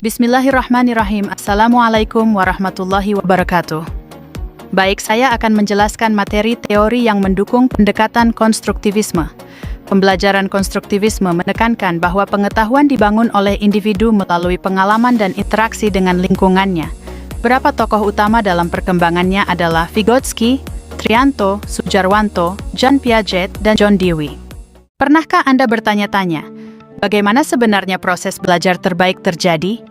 Bismillahirrahmanirrahim. Assalamualaikum warahmatullahi wabarakatuh. Baik, saya akan menjelaskan materi teori yang mendukung pendekatan konstruktivisme. Pembelajaran konstruktivisme menekankan bahwa pengetahuan dibangun oleh individu melalui pengalaman dan interaksi dengan lingkungannya. Beberapa tokoh utama dalam perkembangannya adalah Vygotsky, Trianto, Sujarwanto, Jean Piaget, dan John Dewey. Pernahkah Anda bertanya-tanya, bagaimana sebenarnya proses belajar terbaik terjadi?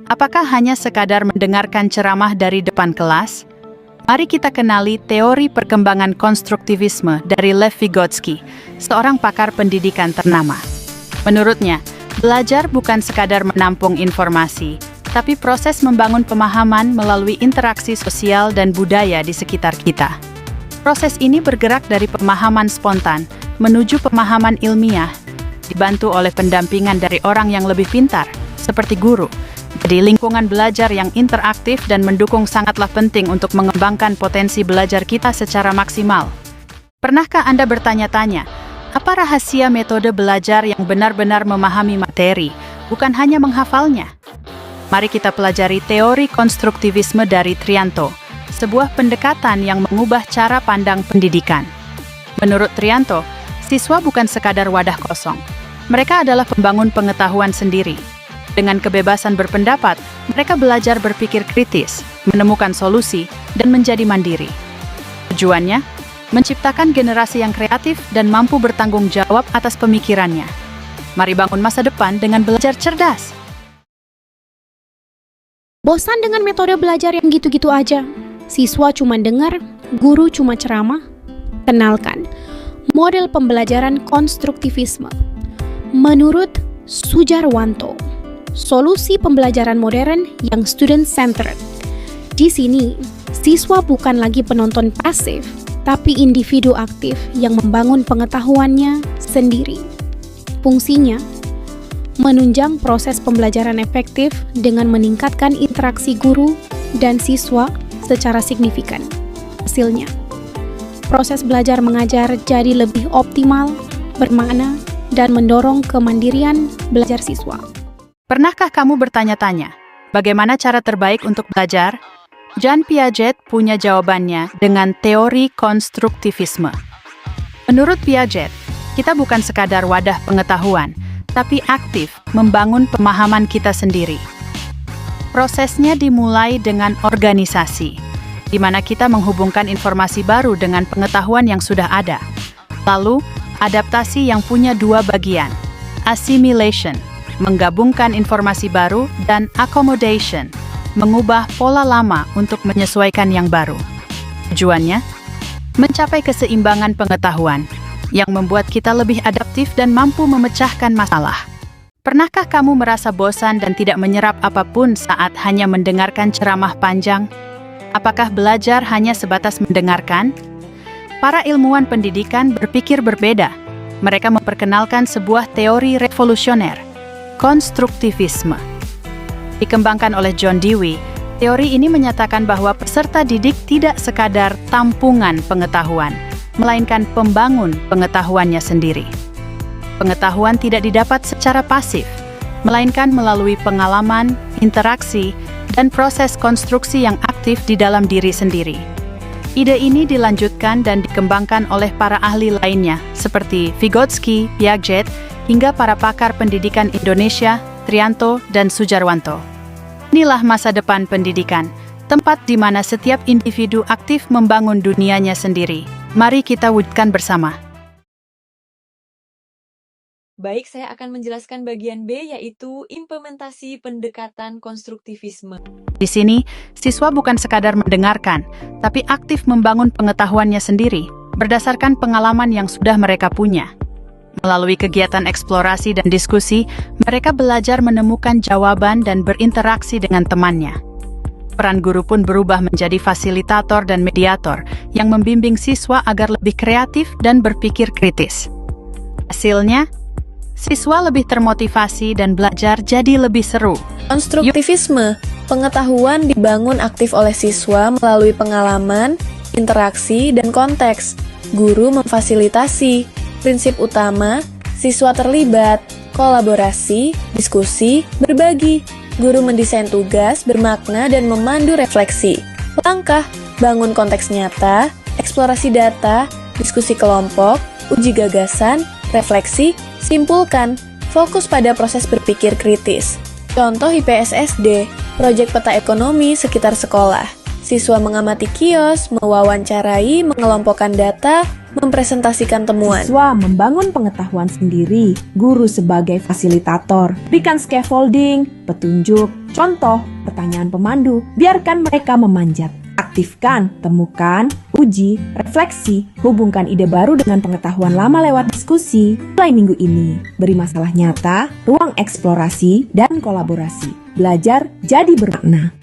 Apakah hanya sekadar mendengarkan ceramah dari depan kelas? Mari kita kenali teori perkembangan konstruktivisme dari Lev Vygotsky, seorang pakar pendidikan ternama. Menurutnya, belajar bukan sekadar menampung informasi, tapi proses membangun pemahaman melalui interaksi sosial dan budaya di sekitar kita. Proses ini bergerak dari pemahaman spontan menuju pemahaman ilmiah, dibantu oleh pendampingan dari orang yang lebih pintar, seperti guru. Jadi lingkungan belajar yang interaktif dan mendukung sangatlah penting untuk mengembangkan potensi belajar kita secara maksimal. Pernahkah Anda bertanya-tanya, apa rahasia metode belajar yang benar-benar memahami materi, bukan hanya menghafalnya? Mari kita pelajari teori konstruktivisme dari Trianto, sebuah pendekatan yang mengubah cara pandang pendidikan. Menurut Trianto, siswa bukan sekadar wadah kosong. Mereka adalah pembangun pengetahuan sendiri. Dengan kebebasan berpendapat, mereka belajar berpikir kritis, menemukan solusi, dan menjadi mandiri. Tujuannya, menciptakan generasi yang kreatif dan mampu bertanggung jawab atas pemikirannya. Mari bangun masa depan dengan belajar cerdas. Bosan dengan metode belajar yang gitu-gitu aja? Siswa cuma dengar, guru cuma ceramah? Kenalkan, model pembelajaran konstruktivisme. Menurut Sujarwanto, solusi pembelajaran modern yang student-centered. Di sini, siswa bukan lagi penonton pasif, tapi individu aktif yang membangun pengetahuannya sendiri. Fungsinya, menunjang proses pembelajaran efektif dengan meningkatkan interaksi guru dan siswa secara signifikan. Hasilnya, proses belajar mengajar jadi lebih optimal, bermakna, dan mendorong kemandirian belajar siswa. Pernahkah kamu bertanya-tanya, bagaimana cara terbaik untuk belajar? Jean Piaget punya jawabannya dengan teori konstruktivisme. Menurut Piaget, kita bukan sekadar wadah pengetahuan, tapi aktif membangun pemahaman kita sendiri. Prosesnya dimulai dengan organisasi, di mana kita menghubungkan informasi baru dengan pengetahuan yang sudah ada. Lalu, adaptasi yang punya dua bagian, assimilation, menggabungkan informasi baru, dan accommodation, mengubah pola lama untuk menyesuaikan yang baru. Tujuannya, mencapai keseimbangan pengetahuan yang membuat kita lebih adaptif dan mampu memecahkan masalah. Pernahkah kamu merasa bosan dan tidak menyerap apapun saat hanya mendengarkan ceramah panjang? Apakah belajar hanya sebatas mendengarkan? Para ilmuwan pendidikan berpikir berbeda. Mereka memperkenalkan sebuah teori revolusioner, konstruktivisme. Dikembangkan oleh John Dewey, teori ini menyatakan bahwa peserta didik tidak sekadar tampungan pengetahuan, melainkan pembangun pengetahuannya sendiri. Pengetahuan tidak didapat secara pasif, melainkan melalui pengalaman, interaksi, dan proses konstruksi yang aktif di dalam diri sendiri. Ide ini dilanjutkan dan dikembangkan oleh para ahli lainnya, seperti Vygotsky, Piaget, hingga para pakar pendidikan Indonesia, Trianto, dan Sujarwanto. Inilah masa depan pendidikan, tempat di mana setiap individu aktif membangun dunianya sendiri. Mari kita wujudkan bersama. Baik, saya akan menjelaskan bagian B, yaitu implementasi pendekatan konstruktivisme. Di sini, siswa bukan sekadar mendengarkan, tapi aktif membangun pengetahuannya sendiri, berdasarkan pengalaman yang sudah mereka punya. Melalui kegiatan eksplorasi dan diskusi, mereka belajar menemukan jawaban dan berinteraksi dengan temannya. Peran guru pun berubah menjadi fasilitator dan mediator yang membimbing siswa agar lebih kreatif dan berpikir kritis. Hasilnya, siswa lebih termotivasi dan belajar jadi lebih seru. Konstruktivisme, pengetahuan dibangun aktif oleh siswa melalui pengalaman, interaksi, dan konteks. Guru memfasilitasi. Prinsip utama, siswa terlibat, kolaborasi, diskusi, berbagi. Guru mendesain tugas, bermakna, dan memandu refleksi. Langkah, bangun konteks nyata, eksplorasi data, diskusi kelompok, uji gagasan, refleksi, simpulkan, fokus pada proses berpikir kritis. Contoh IPSSD, proyek peta ekonomi sekitar sekolah. Siswa mengamati kios, mewawancarai, mengelompokkan data, mempresentasikan temuan. Siswa membangun pengetahuan sendiri, guru sebagai fasilitator. Berikan scaffolding, petunjuk, contoh, pertanyaan pemandu, biarkan mereka memanjat. Aktifkan, temukan, uji, refleksi, hubungkan ide baru dengan pengetahuan lama lewat diskusi. Mulai minggu ini, beri masalah nyata, ruang eksplorasi, dan kolaborasi. Belajar jadi bermakna.